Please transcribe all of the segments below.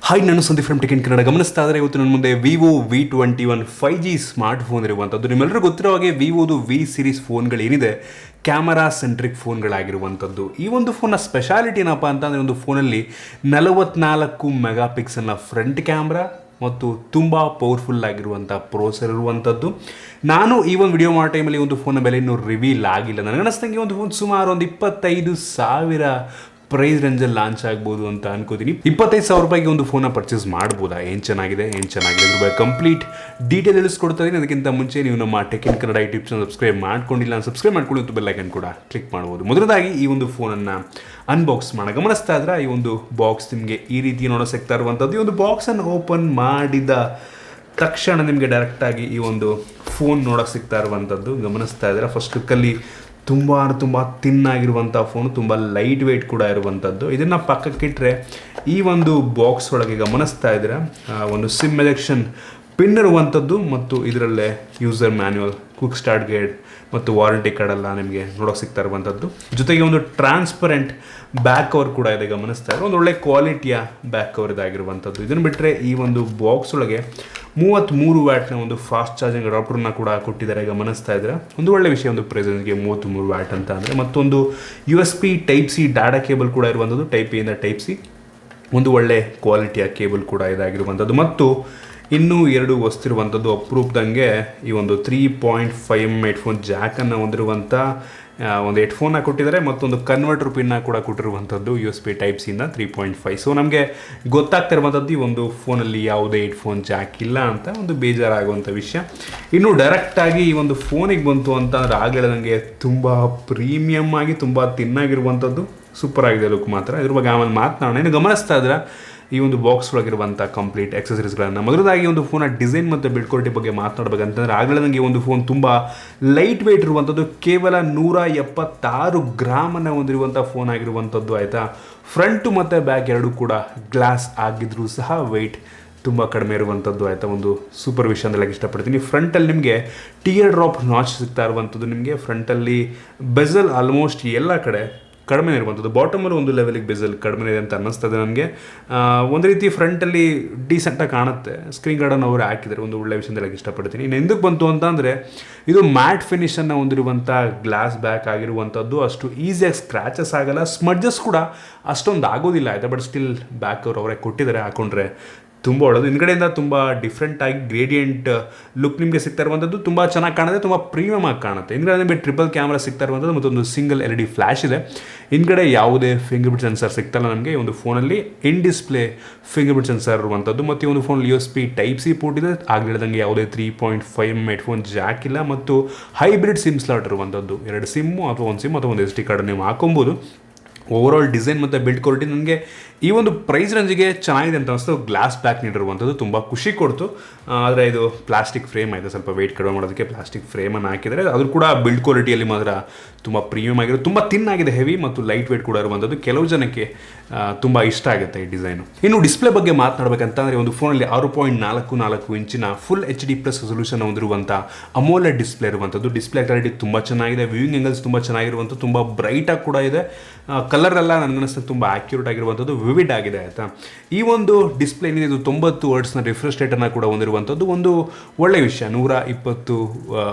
Hi, ನಾನು Sandeep from tech in Kannada. ಗಮನಿಸ್ತಾ ಇದ್ದರೆ ಇವತ್ತು ನನ್ನ ಮುಂದೆ Vivo V21 5G smart phone ಇರುವಂಥದ್ದು. ನಿಮ್ಮೆಲ್ಲರಿಗೂ ಗೊತ್ತಿರೋ ಹಾಗೆ ವಿವೋದು ವಿ ಸೀರೀಸ್ ಫೋನ್ಗಳೇನಿದೆ ಕ್ಯಾಮರಾ ಸೆಂಟ್ರಿಕ್ ಫೋನ್ಗಳಾಗಿರುವಂಥದ್ದು. ಈ ಒಂದು ಫೋನ್ನ ಸ್ಪೆಷಾಲಿಟಿ ಏನಪ್ಪ ಅಂತಂದರೆ, ಒಂದು ಫೋನಲ್ಲಿ 44 ಮೆಗಾ ಪಿಕ್ಸೆಲ್ನ ಫ್ರಂಟ್ ಕ್ಯಾಮ್ರಾ ಮತ್ತು ತುಂಬ ಪವರ್ಫುಲ್ ಆಗಿರುವಂಥ ಪ್ರೋಸೆಸರ್ ಇರುವಂಥದ್ದು. ನಾನು ಈ ಒಂದು ವಿಡಿಯೋ ಮಾಡೋ ಟೈಮಲ್ಲಿ ಒಂದು ಫೋನ್ನ ಬೆಲೆ ಇನ್ನೂ ರಿವೀಲ್ ಆಗಿಲ್ಲ. ನನಗೆ ಅನ್ನಿಸ್ದಂಗೆ ಒಂದು ಫೋನ್ ಸುಮಾರು ಒಂದು 25,000 ಪ್ರೈಸ್ ರೇಂಜಲ್ಲಿ ಲಾಂಚ್ ಆಗ್ಬೋದು ಅಂತ ಅನ್ಕೋತೀನಿ. 25,000 ರೂಪಾಯಿಗೆ ಒಂದು ಫೋನ್ನ ಪರ್ಚೇಸ್ ಮಾಡ್ಬೋದಾ? ಏನು ಚೆನ್ನಾಗಿದೆ ಅದ್ರ ಬಗ್ಗೆ ಕಂಪ್ಲೀಟ್ ಡೀಟೇಲ್ ತಿಳಿಸ್ಕೊಡ್ತಾ ಇದ್ದೀನಿ. ಅದಕ್ಕಿಂತ ಮುಂಚೆ ನೀವು ನಮ್ಮ tech in Kannada YouTube channel subscribe ಮಾಡ್ಕೊಂಡಿಲ್ಲ, ಸಬ್ಸ್ಕ್ರೈಬ್ ಮಾಡ್ಕೊಳ್ಳಿ ಮತ್ತು ಬೆಲ್ ಐಕನ್ ಕೂಡ ಕ್ಲಿಕ್ ಮಾಡ್ಬೋದು. ಮೊದಲದಾಗಿ ಈ ಒಂದು ಫೋನನ್ನು ಅನ್ಬಾಕ್ಸ್ ಮಾಡೋಣ. ಗಮನಿಸ್ತಾ ಇದ್ರೆ ಈ ಒಂದು ಬಾಕ್ಸ್ ನಿಮಗೆ ಈ ರೀತಿ ನೋಡೋ ಸಿಗ್ತಾ ಇರುವಂಥದ್ದು. ಈ ಒಂದು ಬಾಕ್ಸನ್ನು ಓಪನ್ ಮಾಡಿದ ತಕ್ಷಣ ನಿಮಗೆ ಡೈರೆಕ್ಟಾಗಿ ಈ ಒಂದು ಫೋನ್ ನೋಡೋಕೆ ಸಿಗ್ತಾ ಇರುವಂಥದ್ದು. ಗಮನಿಸ್ತಾ ಇದ್ದಾರೆ ಫಸ್ಟ್ ಲುಕ್ಕಲ್ಲಿ ತುಂಬ ತಿನ್ನಾಗಿರುವಂಥ ಫೋನು, ತುಂಬ ಲೈಟ್ ವೆಯ್ಟ್ ಕೂಡ ಇರುವಂಥದ್ದು. ಇದನ್ನು ಪಕ್ಕಕ್ಕಿಟ್ಟರೆ ಈ ಒಂದು ಬಾಕ್ಸ್ ಒಳಗೆ ಗಮನಿಸ್ತಾ ಇದ್ರೆ ಒಂದು ಸಿಮ್ ಎಜೆಕ್ಷನ್ ಪಿನ್ ಇರುವಂಥದ್ದು ಮತ್ತು ಇದರಲ್ಲೇ user manual, quick start guide ಮತ್ತು ವಾರಂಟಿ ಕಾರ್ಡೆಲ್ಲ ನಿಮಗೆ ನೋಡೋಕೆ ಸಿಗ್ತಾ ಇರುವಂಥದ್ದು. ಜೊತೆಗೆ ಒಂದು ಟ್ರಾನ್ಸ್ಪರೆಂಟ್ ಬ್ಯಾಕ್ ಕವರ್ ಕೂಡ ಇದೆ. ಗಮನಿಸ್ತಾ ಇದ್ರೆ ಒಂದು ಒಳ್ಳೆ ಕ್ವಾಲಿಟಿಯ ಬ್ಯಾಕ್ ಕವರ್ ಇದಾಗಿರುವಂಥದ್ದು. ಇದನ್ನು ಬಿಟ್ಟರೆ ಈ ಒಂದು ಬಾಕ್ಸ್ ಒಳಗೆ 33 ವ್ಯಾಟ್ನ ಒಂದು ಫಾಸ್ಟ್ ಚಾರ್ಜಿಂಗ್ ಅಡಾಪ್ಟರ್ನ ಕೂಡ ಕೊಟ್ಟಿದ್ದಾರೆ. ಗಮನಿಸ್ತಾ ಇದ್ರೆ ಒಂದು ಒಳ್ಳೆ ವಿಷಯ, ಒಂದು ಪ್ರೆಸೆನ್ಸ್ಗೆ 33 ವ್ಯಾಟ್ ಅಂತ ಅಂದರೆ. ಮತ್ತೊಂದು USB Type-C ಡಾಟಾ ಕೇಬಲ್ ಕೂಡ ಇರುವಂಥದ್ದು, Type A ಇಂದ Type-C, ಒಂದು ಒಳ್ಳೆ ಕ್ವಾಲಿಟಿಯ ಕೇಬಲ್ ಕೂಡ ಇದಾಗಿರುವಂಥದ್ದು. ಮತ್ತು ಇನ್ನೂ 2 ವಸ್ತಿರುವಂಥದ್ದು ಅಪ್ರೂಪ್ದಂಗೆ ಈ ಒಂದು 3.5mm ಹೆಡ್ಫೋನ್ ಜಾಕನ್ನು ಹೊಂದಿರುವಂಥ ಒಂದು ಹೆಡ್ಫೋನ್ನ ಕೊಟ್ಟಿದ್ದಾರೆ. ಮತ್ತೊಂದು ಕನ್ವರ್ಟರ್ ಪಿನ್ನ ಕೂಡ ಕೊಟ್ಟಿರುವಂಥದ್ದು USB Type-C ಇಂದ 3.5. ಸೊ ನಮಗೆ ಗೊತ್ತಾಗ್ತಿರುವಂಥದ್ದು ಈ ಒಂದು ಫೋನಲ್ಲಿ ಯಾವುದೇ ಹೆಡ್ಫೋನ್ ಜಾಕ್ ಇಲ್ಲ ಅಂತ ಒಂದು ಬೇಜಾರಾಗುವಂಥ ವಿಷಯ. ಇನ್ನು ಡೈರೆಕ್ಟಾಗಿ ಈ ಒಂದು ಫೋನಿಗೆ ಬಂತು ಅಂತಂದ್ರೆ ಆಗಲೇ ನನಗೆ ತುಂಬ ಪ್ರೀಮಿಯಮ್ ಆಗಿ ತುಂಬ ತಿನ್ನಾಗಿರುವಂಥದ್ದು. ಸೂಪರ್ ಆಗಿದೆ ಲುಕ್ ಮಾತ್ರ. ಇದ್ರ ಬಗ್ಗೆ ಆಮೇಲೆ ಮಾತನಾಡೋಣ. ಇನ್ನು ಗಮನಿಸ್ತಾ ಇದ್ರೆ ಈ ಒಂದು ಬಾಕ್ಸ್ ಒಳಗಿರುವಂಥ ಕಂಪ್ಲೀಟ್ ಆಕ್ಸೆಸರೀಸ್ಗಳನ್ನು. ಮೊದಲಾಗಿ ಒಂದು ಫೋನ ಡಿಸೈನ್ ಮತ್ತು ಬಿಲ್ಡ್ ಕ್ವಾಲಿಟಿ ಬಗ್ಗೆ ಮಾತನಾಡಬೇಕಂತಂದರೆ ಆಗಲೇ ನನಗೆ ಒಂದು ಫೋನ್ ತುಂಬ ಲೈಟ್ ವೆಯ್ಟ್ ಇರುವಂಥದ್ದು, ಕೇವಲ 176 ಗ್ರಾಮನ್ನು ಹೊಂದಿರುವಂಥ ಫೋನ್ ಆಗಿರುವಂಥದ್ದು. ಆಯಿತಾ, ಫ್ರಂಟು ಮತ್ತು ಬ್ಯಾಕ್ ಎರಡೂ ಕೂಡ ಗ್ಲಾಸ್ ಆಗಿದ್ರೂ ಸಹ ವೆಯ್ಟ್ ತುಂಬ ಕಡಿಮೆ ಇರುವಂಥದ್ದು. ಆಯಿತಾ, ಒಂದು ಸೂಪರ್ ವಿಷಯ ಅಂತ ಹೇಳಕ್ಕೆ ಇಷ್ಟಪಡ್ತೀನಿ. ಫ್ರಂಟಲ್ಲಿ ನಿಮಗೆ ಟಿಯರ್ ಡ್ರಾಪ್ ನಾಚ್ ಸಿಗ್ತಾ ಇರುವಂಥದ್ದು. ನಿಮಗೆ ಫ್ರಂಟಲ್ಲಿ ಬೆಜಲ್ ಆಲ್ಮೋಸ್ಟ್ ಎಲ್ಲ ಕಡೆ ಕಡಿಮೆ ಇರುವಂಥದ್ದು. ಬಾಟಮಲ್ಲಿ ಒಂದು ಲೆವೆಲಿಗೆ ಬೆಜಲ್ ಕಡಿಮೆ ಇದೆ ಅಂತ ಅನ್ನಿಸ್ತದೆ ನನಗೆ. ಒಂದು ರೀತಿ ಫ್ರಂಟಲ್ಲಿ ಡೀಸೆಂಟಾಗಿ ಕಾಣುತ್ತೆ. ಸ್ಕ್ರೀನ್ ಗಾರ್ಡನ್ನು ಅವರು ಹಾಕಿದ್ದಾರೆ, ಒಂದು ಒಳ್ಳೆ ವಿಷಯ ಅಂತ ಹೇಳಕ್ಕೆ ಇಷ್ಟಪಡ್ತೀನಿ. ಇನ್ನು ಎಂದಕ್ಕೆ ಬಂತು ಅಂತಂದರೆ, ಇದು ಮ್ಯಾಟ್ ಫಿನಿಷನ್ನು ಹೊಂದಿರುವಂಥ ಗ್ಲಾಸ್ ಬ್ಯಾಕ್ ಆಗಿರುವಂಥದ್ದು. ಅಷ್ಟು ಈಸಿಯಾಗಿ ಸ್ಕ್ರ್ಯಾಚಸ್ ಆಗಲ್ಲ, ಸ್ಮಡ್ಜಸ್ ಕೂಡ ಅಷ್ಟೊಂದು ಆಗೋದಿಲ್ಲ. ಆಯಿತಾ, ಬಟ್ ಸ್ಟಿಲ್ ಬ್ಯಾಕ್ ಅವರು ಅವರೇ ಕೊಟ್ಟಿದ್ದಾರೆ, ಹಾಕೊಂಡ್ರೆ ತುಂಬ ಒಳ್ಳೆಯದು. ಹಿಂದ್ಗಡೆಯಿಂದ ತುಂಬ ಡಿಫ್ರೆಂಟಾಗಿ ಗ್ರೇಡಿಯಂಟ್ ಲುಕ್ ನಿಮಗೆ ಸಿಗ್ತಾ ಇರುವಂಥದ್ದು. ತುಂಬ ಚೆನ್ನಾಗಿ ಕಾಣುತ್ತೆ, ತುಂಬ ಪ್ರೀಮಿಯಮ್ ಆಗಿ ಕಾಣುತ್ತೆ. ಹಿಂದ್ಗಡೆ ನಿಮಗೆ ಟ್ರಿಪಲ್ ಕ್ಯಾಮ್ರಾ ಸಿಗ್ತಾ ಇರುವಂಥದ್ದು, ಮತ್ತೊಂದು ಸಿಂಗಲ್ LED ಫ್ಲ್ಯಾಶ್ ಇದೆ. ಹಿಂದ್ಗಡೆ ಯಾವುದೇ ಫಿಂಗರ್ ಪ್ರಿಂಟ್ ಸೆನ್ಸರ್ ಸಿಗ್ತಲ್ಲ ನಮಗೆ. ಈ ಒಂದು ಫೋನಲ್ಲಿ in display finger print sensor ಇರುವಂಥದ್ದು. ಮತ್ತು ಈ ಒಂದು ಫೋನಲ್ಲಿ USB Type-C ಪೋರ್ಟ್ ಇದೆ. ಆಗಲೇ ಹೇಳ್ದಂಗೆ ಯಾವುದೇ 3.5mm ಹೆಡ್ಫೋನ್ ಜಾಕ್ ಇಲ್ಲ. ಮತ್ತು ಹೈಬ್ರಿಡ್ ಸಿಮ್ ಸ್ಲಾಟ್ ಇರುವಂಥದ್ದು. 2 ಸಿಮ್ಮು ಅಥವಾ ಒಂದು ಸಿಮ್ ಅಥವಾ ಒಂದು SD ಕಾರ್ಡ್ ನೀವು ಹಾಕೊಬೋದು. ಓವರಾಲ್ ಡಿಸೈನ್ ಮತ್ತು ಬಿಲ್ಡ್ ಕ್ವಾಲಿಟಿ ನನಗೆ ಈ ಒಂದು ಪ್ರೈಸ್ ರೇಂಜಿಗೆ ಚೆನ್ನಾಗಿದೆ ಅಂತ ಅನಿಸ್ತು. ಗ್ಲಾಸ್ ಬ್ಯಾಕ್ ನೀಡಿರುವಂಥದ್ದು ತುಂಬ ಖುಷಿ ಕೊಡ್ತು. ಆದರೆ ಇದು ಪ್ಲಾಸ್ಟಿಕ್ ಫ್ರೇಮ್ ಆಯಿತು, ಸ್ವಲ್ಪ ವೆಯ್ಟ್ ಕಡಿಮೆ ಮಾಡೋದಕ್ಕೆ ಪ್ಲಾಸ್ಟಿಕ್ ಫ್ರೇಮನ್ನು ಹಾಕಿದರೆ. ಅದು ಕೂಡ ಬಿಲ್ಡ್ ಕ್ವಾಲಿಟಿಯಲ್ಲಿ ಮಾತ್ರ ತುಂಬ ಪ್ರೀಮಿಯಮ್ ಆಗಿರೋ, ತುಂಬ ತಿನ್ನಾಗಿದೆ, ಹೆವಿ ಮತ್ತು ಲೈಟ್ ವೆಯ್ಟ್ ಕೂಡ ಇರುವಂಥದ್ದು. ಕೆಲವು ಜನಕ್ಕೆ ತುಂಬ ಇಷ್ಟ ಆಗುತ್ತೆ ಈ ಡಿಸೈನು. ಇನ್ನು ಡಿಸ್ಪ್ಲೇ ಬಗ್ಗೆ ಮಾತನಾಡಬೇಕಂತಂದರೆ, ಒಂದು ಫೋನಲ್ಲಿ 6.44 ಇಂಚಿನ ಫುಲ್ HD+ ರೆಸೊಲ್ಯೂಷನ್ ಹೊಂದಿರುವಂಥ ಅಮೋಲೆಡ್ ಡಿಸ್ಪ್ಲೇ ಇರುವಂಥದ್ದು. ಡಿಸ್ಪ್ಲೇ ಕ್ಲಾರಿಟಿ ತುಂಬ ಚೆನ್ನಾಗಿದೆ, ವ್ಯೂಯಿಂಗ್ ಆ್ಯಂಗಲ್ಸ್ ತುಂಬ ಚೆನ್ನಾಗಿರುವಂಥದ್ದು, ತುಂಬ ಬ್ರೈಟಾಗಿ ಕೂಡ ಇದೆ. ಕಲರ್ ಎಲ್ಲ ನನಗನ್ನಿಸ್ತದೆ ತುಂಬ ಆ್ಯಕ್ಯುರೇಟ್ ಆಗಿರುವಂಥದ್ದು, ವಿವಿಡ್ ಆಗಿದೆ. ಆಯಿತಾ, ಈ ಒಂದು ಡಿಸ್ಪ್ಲೇ ಏನಿದೆ ಇದು 90 ಹರ್ಟ್ಸ್ನ ರಿಫ್ರೆಶ್ ರೇಟನ್ನು ಕೂಡ ಹೊಂದಿರುವಂಥದ್ದು. ಒಂದು ಒಳ್ಳೆಯ ವಿಷಯ. 120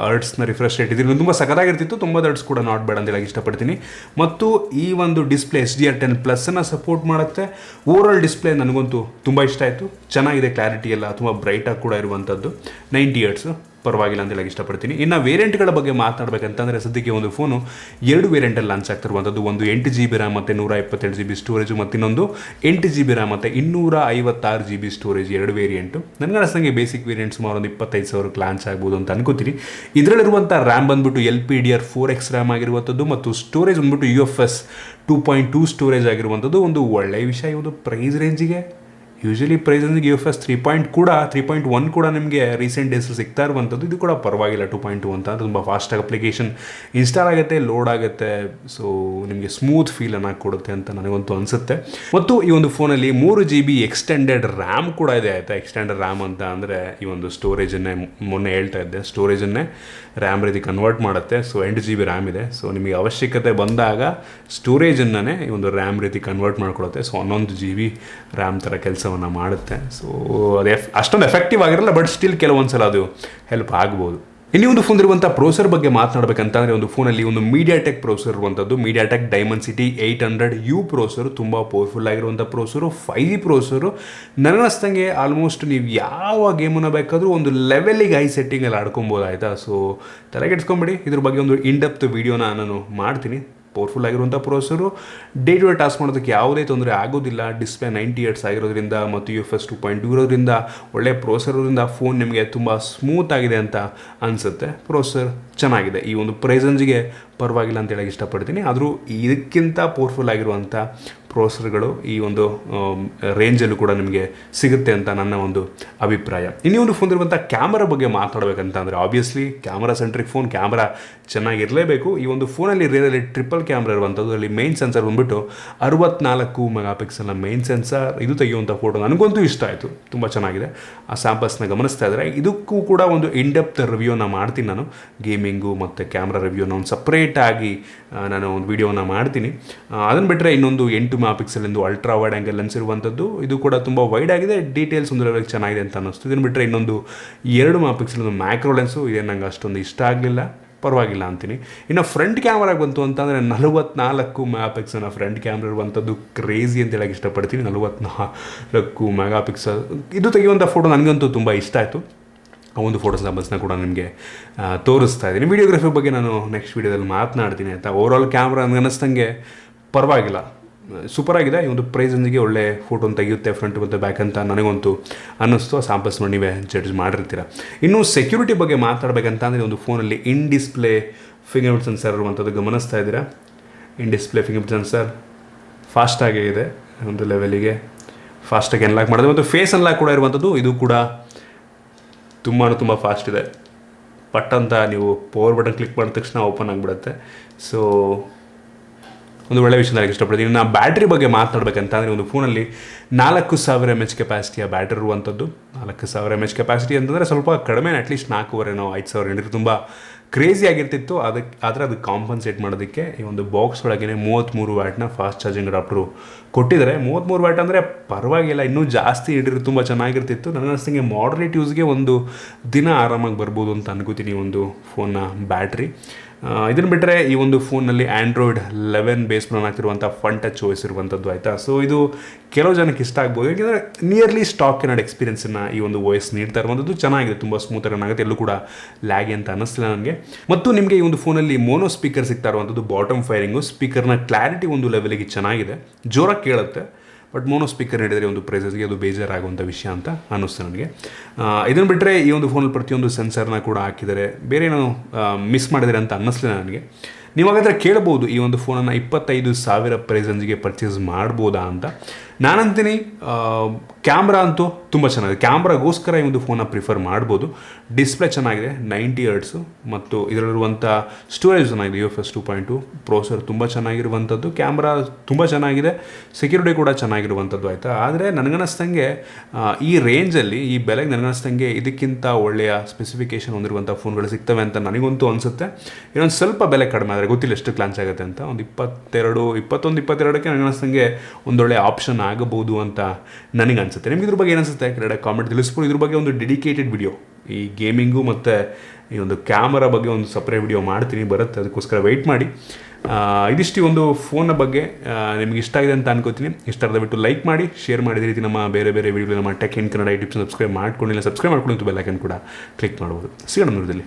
ಹರ್ಟ್ಸ್ನ ರಿಫ್ರೆಶ್ ರೇಟ್ ಇದೆ. ತುಂಬ ಸಖತ್ತಾಗಿರ್ತಿತ್ತು. 90 ಹರ್ಟ್ಸ್ ಕೂಡ ನಾಟ್ ಬೇಡ ಅಂತ ಹೇಳಕ್ಕೆ ಇಷ್ಟಪಡ್ತೀನಿ. ಮತ್ತು ಈ ಒಂದು ಡಿಸ್ಪ್ಲೇ HDR10+ ಸಪೋರ್ಟ್ ಮಾಡುತ್ತೆ. ಓವರಾಲ್ ಡಿಸ್ಪ್ಲೇ ನನಗಂತೂ ತುಂಬ ಇಷ್ಟ ಆಯಿತು. ಚೆನ್ನಾಗಿದೆ, ಕ್ಲಾರಿಟಿ ಎಲ್ಲ ತುಂಬ ಬ್ರೈಟಾಗಿ ಕೂಡ ಇರುವಂಥದ್ದು. 90 ಹರ್ಟ್ಸ್ ಪರವಾಗಿಲ್ಲ ಅಂತ ಹೇಳಕ್ಕೆ ಇಷ್ಟಪಡ್ತೀನಿ. ಇನ್ನು ವೇರಿಯಂಟ್ಗಳ ಬಗ್ಗೆ ಮಾತನಾಡಬೇಕಂತಂದರೆ, ಸದ್ಯಕ್ಕೆ ಒಂದು ಫೋನು 2 ವೇರಿಯಂಟಲ್ಲಿ ಲಾಂಚ್ ಆಗ್ತಿರುವಂಥದ್ದು. ಒಂದು 8GB RAM ಮತ್ತು 128GB ಸ್ಟೋರೇಜು, ಮತ್ತು ಇನ್ನೊಂದು 8GB RAM ಮತ್ತು 256GB ಸ್ಟೋರೇಜ್, 2 ವೇರಿಯಂಟು. ನನಗೆ ಅನಿಸ್ತಂಗೆ ಬೇಸಿಕ್ ವೇರಿಯಂಟ್ ಸುಮಾರು ಒಂದು 25,000ಕ್ಕೆ ಲಾಂಚ್ ಆಗ್ಬೋದು ಅಂತ ಅನ್ಕೋತೀನಿ. ಇದರಲ್ಲಿರುವಂಥ ರ್ಯಾಮ್ ಬಂದುಬಿಟ್ಟು LPDDR4X ರ್ಯಾಮ್ ಆಗಿರುವಂಥದ್ದು, ಮತ್ತು ಸ್ಟೋರೇಜ್ ಬಂದುಬಿಟ್ಟು UFS 2.2 ಸ್ಟೋರೇಜ್ ಆಗಿರುವಂಥದ್ದು. ಒಂದು ಒಳ್ಳೆಯ ವಿಷಯ ಈ ಒಂದು ಪ್ರೈಸ್ ರೇಂಜಿಗೆ. ಯೂಶಲಿ ಪ್ರೈಸ್ ರೇಂಜಿಗೆ UFS 3.1 ಕೂಡ ನಿಮಗೆ ರೀಸೆಂಟ್ ಡೇಸ್ ಸಿಗ್ತಾ ಇರುವಂಥದ್ದು. ಇದು ಕೂಡ ಪರವಾಗಿಲ್ಲ. 2.2 ಅಂತ ತುಂಬ ಫಾಸ್ಟಾಗಿ ಅಪ್ಲಿಕೇಶನ್ ಇನ್ಸ್ಟಾಲ್ ಆಗುತ್ತೆ, ಲೋಡ್ ಆಗುತ್ತೆ. ಸೊ ನಿಮಗೆ ಸ್ಮೂತ್ ಫೀಲನ್ನು ಕೊಡುತ್ತೆ ಅಂತ ನನಗಂತೂ ಅನಿಸುತ್ತೆ. ಮತ್ತು ಈ ಒಂದು ಫೋನಲ್ಲಿ 3GB ಎಕ್ಸ್ಟೆಂಡೆಡ್ ರ್ಯಾಮ್ ಕೂಡ ಇದೆ. ಆಯಿತಾ, ಎಕ್ಸ್ಟೆಂಡೆಡ್ ರ್ಯಾಮ್ ಅಂತ ಅಂದರೆ ಈ ಒಂದು ಸ್ಟೋರೇಜನ್ನೇ ಮೊನ್ನೆ ಹೇಳ್ತಾ ಇದ್ದೆ, ಸ್ಟೋರೇಜನ್ನೇ ರ್ಯಾಮ್ ರೀತಿ ಕನ್ವರ್ಟ್ ಮಾಡುತ್ತೆ. ಸೊ 8GB ರ್ಯಾಮ್ ಇದೆ. ಸೊ ನಿಮಗೆ ಅವಶ್ಯಕತೆ ಬಂದಾಗ ಸ್ಟೋರೇಜನ್ನೇ ಈ ಒಂದು ರ್ಯಾಮ್ ರೀತಿ ಕನ್ವರ್ಟ್ ಮಾಡ್ಕೊಳುತ್ತೆ. ಸೊ 11GB ರ್ಯಾಮ್ ಥರ ಕೆಲಸ ಕೆಲಸವನ್ನು ಮಾಡುತ್ತೆ. ಸೊ ಅದು ಅಷ್ಟೊಂದು ಎಫೆಕ್ಟಿವ್ ಆಗಿರಲ್ಲ, ಬಟ್ ಸ್ಟಿಲ್ ಕೆಲವೊಂದು ಸಲ ಅದು ಹೆಲ್ಪ್ ಆಗ್ಬೋದು. ಇನ್ನೂ ಒಂದು ಫೋನ್ ಇರುವಂಥ ಪ್ರೋಸರ್ ಬಗ್ಗೆ ಮಾತನಾಡಬೇಕಂತಂದರೆ ಒಂದು ಫೋನಲ್ಲಿ ಒಂದು ಮೀಡಿಯಾಟೆಕ್ ಪ್ರೋಸರ್ ಇರುವಂಥದ್ದು, ಮೀಡಿಯಾಟೆಕ್ ಡೈಮೆನ್ಸಿಟಿ 800U ಪ್ರೋಸರು, ತುಂಬ ಪವರ್ಫುಲ್ ಆಗಿರುವಂಥ ಪ್ರೋಸರು, 5G ಪ್ರೋಸರು. ನನಗನ್ನಿಸ್ದಂಗೆ ಆಲ್ಮೋಸ್ಟ್ ನೀವು ಯಾವ ಗೇಮನ್ನು ಬೇಕಾದರೂ ಒಂದು ಲೆವೆಲಿಗೆ ಹೈ ಸೆಟ್ಟಿಂಗಲ್ಲಿ ಆಡ್ಕೊಬೋದು ಆಯಿತಾ. ಸೊ ತಲೆಗೆಡ್ಸ್ಕೊಂಬಿಡಿ, ಇದ್ರ ಬಗ್ಗೆ ಒಂದು ಇನ್ಡೆಪ್ತ್ ವೀಡಿಯೋನ ನಾನು ಮಾಡ್ತೀನಿ. ಪವರ್ಫುಲ್ ಆಗಿರುವಂಥ ಪ್ರೋಸರು, ಡೇ ಟು ಡೇ ಟಾಸ್ಕ್ ಮಾಡೋದಕ್ಕೆ ಯಾವುದೇ ತೊಂದರೆ ಆಗೋದಿಲ್ಲ. ಡಿಸ್ಪ್ಲೇ 90 Hz ಆಗಿರೋದ್ರಿಂದ ಮತ್ತು UFS 2.2 ಇರೋದ್ರಿಂದ ಒಳ್ಳೆ ಪ್ರೋಸರ್ ಇರೋದ್ರಿಂದ ಫೋನ್ ನಿಮಗೆ ತುಂಬ ಸ್ಮೂತ್ ಆಗಿದೆ ಅಂತ ಅನಿಸುತ್ತೆ. ಪ್ರೋಸರ್ ಚೆನ್ನಾಗಿದೆ, ಈ ಒಂದು ಪ್ರೈಸಂಜಿಗೆ ಪರವಾಗಿಲ್ಲ ಅಂತ ಹೇಳಕ್ಕೆ ಇಷ್ಟಪಡ್ತೀನಿ. ಆದರೂ ಇದಕ್ಕಿಂತ ಪವರ್ಫುಲ್ ಆಗಿರುವಂಥ ಪ್ರೋಸರ್ಗಳು ಈ ಒಂದು ರೇಂಜಲ್ಲೂ ಕೂಡ ನಿಮಗೆ ಸಿಗುತ್ತೆ ಅಂತ ನನ್ನ ಒಂದು ಅಭಿಪ್ರಾಯ. ಇನ್ನೂ ಒಂದು ಫೋನ್ ಇರುವಂಥ ಕ್ಯಾಮರಾ ಬಗ್ಗೆ ಮಾತಾಡಬೇಕಂತ ಅಂದರೆ obviously camera centric phone, camera ಚೆನ್ನಾಗಿರಲೇಬೇಕು. ಈ ಒಂದು ಫೋನಲ್ಲಿ ರಿಯಲಿ ಟ್ರಿಪಲ್ ಕ್ಯಾಮ್ರಾ ಇರುವಂಥದ್ದು. ಅಲ್ಲಿ ಮೇನ್ ಸೆನ್ಸರ್ ಬಂದುಬಿಟ್ಟು 64 ಮೆಗಾಪಿಕ್ಸೆಲ್ನ ಮೇನ್ ಸೆನ್ಸರ್. ಇದು ತೆಗೆಯುವಂಥ ಫೋಟೋ ನನಗಂತೂ ಇಷ್ಟ ಆಯಿತು, ತುಂಬ ಚೆನ್ನಾಗಿದೆ. ಆ ಸ್ಯಾಂಪಲ್ಸ್ನ ಗಮನಿಸ್ತಾ ಇದ್ದಾರೆ. ಇದಕ್ಕೂ ಕೂಡ ಒಂದು ಇನ್ಡೆಪ್ತ್ ರಿವ್ಯೂನ ಮಾಡ್ತೀನಿ ನಾನು, ಗೇಮಿಂಗು ಮತ್ತು ಕ್ಯಾಮ್ರಾ ರಿವ್ಯೂನ ಒಂದು ಸಪ್ರೇಟಾಗಿ ನಾನು ಒಂದು ವೀಡಿಯೋನ ಮಾಡ್ತೀನಿ. ಅದನ್ನು ಬಿಟ್ಟರೆ ಇನ್ನೊಂದು 8 ಮೆಗಾಪಿಕ್ಸೆಲ್ ಎಂದು ಅಲ್ಟ್ರಾ ವೈಡ್ ಆ್ಯಂಗಲ್ ಲೆನ್ಸ್ ಇರುವಂಥದ್ದು. ಇದು ಕೂಡ ತುಂಬ ವೈಡ್ ಆಗಿದೆ, ಡೀಟೇಲ್ಸ್ ಒಂದು ಲೆವೆಲ್ ಚೆನ್ನಾಗಿದೆ ಅಂತ ಅನ್ನಿಸ್ತು. ಇದನ್ನು ಬಿಟ್ಟರೆ ಇನ್ನೊಂದು 2 ಮೆಗಾಪಿಕ್ಸೆಲ್ ಒಂದು ಮ್ಯಾಕ್ರೋ ಲೆನ್ಸು, ಇದೇ ನಂಗೆ ಅಷ್ಟೊಂದು ಇಷ್ಟ ಆಗಲಿಲ್ಲ, ಪರವಾಗಿಲ್ಲ ಅಂತೀನಿ. ಇನ್ನು ಫ್ರಂಟ್ ಕ್ಯಾಮ್ರಾಗೆ ಬಂತು ಅಂತಂದರೆ 44 ಮೆಗಾಪಿಕ್ಸೆಲ್ನ ಫ್ರಂಟ್ ಕ್ಯಾಮ್ರಾ ಇರುವಂಥದ್ದು ಕ್ರೇಜಿ ಅಂತ ಹೇಳಕ್ಕೆ ಇಷ್ಟಪಡ್ತೀನಿ. 44 ಮೆಗಾಪಿಕ್ಸೆಲ್ ಇದು ತೆಗೆಯುವಂಥ ಫೋಟೋ ನನಗಂತೂ ತುಂಬ ಇಷ್ಟ ಆಯಿತು. ಆ ಒಂದು ಫೋಟೋ ಸ್ಯಾಂಪಲ್ಸ್ನ ಕೂಡ ನಿಮಗೆ ತೋರಿಸ್ತಾ ಇದ್ದೀನಿ. ವಿಡಿಯೋಗ್ರಫಿ ಬಗ್ಗೆ ನಾನು ನೆಕ್ಸ್ಟ್ ವೀಡಿಯೋದಲ್ಲಿ ಮಾತನಾಡ್ತೀನಿ ಆಯಿತಾ. ಓವರಾಲ್ ಕ್ಯಾಮ್ರಾ ನನಗೆ ಅನ್ನಿಸ್ದಂಗೆ ಪರವಾಗಿಲ್ಲ, ಸೂಪರಾಗಿದೆ. ಈ ಒಂದು ಪ್ರೈಸಂಜಿಗೆ ಒಳ್ಳೆ ಫೋಟೋನ ತೆಗೆಯುತ್ತೆ ಫ್ರಂಟ್ ಮತ್ತು ಬ್ಯಾಕ್ ಅಂತ ನನಗಂತೂ ಅನ್ನಿಸ್ತು. ಆ ಸ್ಯಾಂಪಲ್ಸ್ ನೋಡಿ ನೀವೇ ಜಡ್ಜ್ ಮಾಡಿರ್ತೀರ. ಇನ್ನು ಸೆಕ್ಯೂರಿಟಿ ಬಗ್ಗೆ ಮಾತಾಡಬೇಕಂತ ಅಂದರೆ ಒಂದು ಫೋನಲ್ಲಿ in display finger print sensor ಇರುವಂಥದ್ದು ಗಮನಿಸ್ತಾ ಇದ್ದೀರಾ. In display finger print sensor ಫಾಸ್ಟಾಗೇ ಇದೆ, ಒಂದು ಲೆವೆಲಿಗೆ ಫಾಸ್ಟಾಗಿ ಅನ್ಲಾಕ್ ಮಾಡಿದೆ. ಮತ್ತು ಫೇಸ್ ಅನ್ಲಾಕ್ ಕೂಡ ಇರುವಂಥದ್ದು, ಇದು ಕೂಡ ತುಂಬ ಫಾಸ್ಟ್ ಇದೆ. ಪಟ್ ಅಂತ ನೀವು ಪವರ್ ಬಟನ್ ಕ್ಲಿಕ್ ಮಾಡಿದ ತಕ್ಷಣ ಓಪನ್ ಆಗಿಬಿಡುತ್ತೆ. ಸೊ ಒಂದು ಒಳ್ಳೆ ವಿಷಯ ನನಗೆ ಇಷ್ಟಪಡ್ತೀನಿ. ನಾನು ಬ್ಯಾಟ್ರಿ ಬಗ್ಗೆ ಮಾತನಾಡಬೇಕಂತ ಅಂದರೆ ಒಂದು ಫೋನಲ್ಲಿ 4000 mAh ಕೆಪಾಸಿಟಿಯ ಬ್ಯಾಟ್ರಿ ಇರುವಂಥದ್ದು. 4000 mAh ಕೆಪಾಸಿಟಿ ಅಂತಂದರೆ ಸ್ವಲ್ಪ ಕಡಿಮೆ, ಅಟ್ಲೀಸ್ಟ್ 4,500 ಹಿಡಿದ್ರೆ ತುಂಬ ಕ್ರೇಜಿ ಆಗಿರ್ತಿತ್ತು. ಆದರೆ ಅದು ಕಾಂಪನ್ಸೇಟ್ ಮಾಡೋದಕ್ಕೆ ಈ ಒಂದು ಬಾಕ್ಸ್ ಒಳಗೇ 33 ವ್ಯಾಟ್ನ ಫಾಸ್ಟ್ ಚಾರ್ಜಿಂಗ್ ಅಡಾಪ್ಟರು ಕೊಟ್ಟಿದ್ದಾರೆ. 33 ವ್ಯಾಟ್ ಅಂದರೆ ಪರವಾಗಿಲ್ಲ, ಇನ್ನೂ ಜಾಸ್ತಿ ಹಿಡಿದ್ರೆ ತುಂಬ ಚೆನ್ನಾಗಿರ್ತಿತ್ತು. ನನ್ನ ಅನಿಸ್ತಂಗೆ ಮಾಡ್ರೇಟ್ ಯೂಸ್ಗೆ ಒಂದು ದಿನ ಆರಾಮಾಗಿ ಬರ್ಬೋದು ಅಂತ ಅನ್ಕೋತೀನಿ ಈ ಒಂದು ಫೋನ್ನ ಬ್ಯಾಟ್ರಿ. ಇದನ್ನು ಬಿಟ್ಟರೆ ಈ ಒಂದು ಫೋನ್ನಲ್ಲಿ ಆ್ಯಂಡ್ರಾಯ್ಡ್ 11 ಬೇಸ್ ಪ್ಲಾನ್ ಆಗ್ತಿರುವಂಥ ಫನ್ ಟಚ್ OS ಇರುವಂಥದ್ದು ಆಯಿತಾ. ಸೊ ಇದು ಕೆಲವು ಜನಕ್ಕೆ ಇಷ್ಟ ಆಗ್ಬೋದು, ಯಾಕೆಂದರೆ ನಿಯರ್ಲಿ ಸ್ಟಾಕ್ ಕೆನಡ್ ಎಕ್ಸ್ಪೀರಿಯನ್ಸನ್ನು ಈ ಒಂದು OS ನೀಡ್ತಾ ಇರುವಂಥದ್ದು ಚೆನ್ನಾಗಿದೆ, ತುಂಬ ಸ್ಮೂತಾಗಿ ರನ್ ಆಗುತ್ತೆ, ಎಲ್ಲೂ ಕೂಡ ಲ್ಯಾಗಿ ಅಂತ ಅನ್ನಿಸ್ತಿಲ್ಲ ನನಗೆ. ಮತ್ತು ನಿಮಗೆ ಈ ಒಂದು ಫೋನಲ್ಲಿ ಮೋನೋ ಸ್ಪೀಕರ್ ಸಿಗ್ತಾ ಇರುವಂಥದ್ದು, ಬಾಟಮ್ ಫೈರಿಂಗು, ಸ್ಪೀಕರ್ನ ಕ್ಲಾರಿಟಿ ಒಂದು ಲೆವೆಲಿಗೆ ಚೆನ್ನಾಗಿದೆ, ಜೋರಾಗಿ ಕೇಳುತ್ತೆ. ಬಟ್ ಮೋನೋ ಸ್ಪೀಕರ್ ಹಿಡಿದ್ರೆ ಒಂದು ಪ್ರೈಸಸ್ಗೆ ಅದು ಬೇಜಾರಾಗುವಂಥ ವಿಷಯ ಅಂತ ಅನ್ನಿಸ್ತು ನನಗೆ. ಇದನ್ನು ಬಿಟ್ಟರೆ ಈ ಒಂದು ಫೋನಲ್ಲಿ ಪ್ರತಿಯೊಂದು ಸೆನ್ಸರ್ನ ಕೂಡ ಹಾಕಿದ್ದಾರೆ, ಬೇರೆ ಏನೋ ಮಿಸ್ ಮಾಡಿದರೆ ಅಂತ ಅನ್ನಿಸ್ಲಿಲ್ಲ ನನಗೆ. ನೀವು ಹಾಗಾದರೆ ಕೇಳ್ಬೋದು ಈ ಒಂದು ಫೋನನ್ನು 25,000 ಪ್ರೈಸಂಜಿಗೆ ಪರ್ಚೇಸ್ ಮಾಡ್ಬೋದಾ ಅಂತ. ನಾನಂತೀನಿ ಕ್ಯಾಮ್ರಾ ಅಂತೂ ತುಂಬ ಚೆನ್ನಾಗಿದೆ, ಕ್ಯಾಮ್ರಾಗೋಸ್ಕರ ಈ ಒಂದು ಫೋನ್ನ ಪ್ರಿಫರ್ ಮಾಡ್ಬೋದು. ಡಿಸ್ಪ್ಲೇ ಚೆನ್ನಾಗಿದೆ, 90 Hz, ಮತ್ತು ಇದರಲ್ಲಿರುವಂಥ ಸ್ಟೋರೇಜ್ ಚೆನ್ನಾಗಿದೆ, UFS 2.2, ಪ್ರೋಸರ್ ತುಂಬ ಚೆನ್ನಾಗಿರುವಂಥದ್ದು, ಕ್ಯಾಮ್ರಾ ತುಂಬ ಚೆನ್ನಾಗಿದೆ, ಸೆಕ್ಯೂರಿಟಿ ಕೂಡ ಚೆನ್ನಾಗಿರುವಂಥದ್ದು ಆಯಿತಾ. ಆದರೆ ನನಗನ್ನಿಸ್ದಂಗೆ ಈ ರೇಂಜಲ್ಲಿ, ಈ ಬೆಲೆಗೆ ನನಗನ್ನಿಸ್ದಂಗೆ ಇದಕ್ಕಿಂತ ಒಳ್ಳೆಯ ಸ್ಪೆಸಿಫಿಕೇಷನ್ ಹೊಂದಿರುವಂಥ ಫೋನ್ಗಳು ಸಿಗ್ತವೆ ಅಂತ ನನಗಂತೂ ಅನಿಸುತ್ತೆ. ಇನ್ನೊಂದು ಸ್ವಲ್ಪ ಬೆಲೆ ಕಡಿಮೆ ಆದರೆ ಗೊತ್ತಿಲ್ಲ ಎಷ್ಟು ಕ್ಲಾನ್ಸ್ ಆಗುತ್ತೆ ಅಂತ. ಒಂದು 21-22ಕ್ಕೆ ನನಗನ್ನಿಸ್ದಂಗೆ ಒಂದೊಳ್ಳೆ ಆಪ್ಷನ್ ಆಗಬಹುದು ಅಂತ ನನಗೆ ಅನಿಸುತ್ತೆ. ನಿಮ್ಗೆ ಇದ್ರ ಬಗ್ಗೆ ಏನಿಸುತ್ತೆ ಕೆಳಗಡೆ ಕಾಮೆಂಟ್ ತಿಳಿಸ್ಬೋದು. ಇದ್ರ ಬಗ್ಗೆ ಒಂದು ಡೆಡಿಕೇಟೆಡ್ ವಿಡಿಯೋ, ಈ ಗೇಮಿಂಗು ಮತ್ತು ಈ ಒಂದು ಕ್ಯಾಮರಾ ಬಗ್ಗೆ ಒಂದು ಸಪ್ರೇಟ್ ವಿಡಿಯೋ ಮಾಡ್ತೀನಿ, ಬರುತ್ತೆ, ಅದಕ್ಕೋಸ್ಕರ ವೆಯ್ಟ್ ಮಾಡಿ. ಇದಿಷ್ಟು ಈ ಒಂದು ಫೋನ್ನ ಬಗ್ಗೆ. ನಿಮ್ಗೆ ಇಷ್ಟ ಆಗಿದೆ ಅಂತ ಅನ್ಕೋತೀನಿ. ಇಷ್ಟ ಆದ ಬಿಟ್ಟು ಲೈಕ್ ಮಾಡಿ, ಶೇರ್ ಮಾಡಿದ ರೀತಿ ನಮ್ಮ ಬೇರೆ ವಿಡಿಯೋ ನಮ್ಮ tech in Kannada YouTube subscribe ಮಾಡ್ಕೊಂಡಿಲ್ಲ, ಸಬ್ಸ್ಕ್ರೈಬ್ ಮಾಡ್ಕೊಂಡು ಬೆಲ್ ಐಕನ್ ಕೂಡ ಕ್ಲಿಕ್ ಮಾಡ್ಬೋದು. ಸಿಗೋಣ ನೋಡಿದಲ್ಲಿ.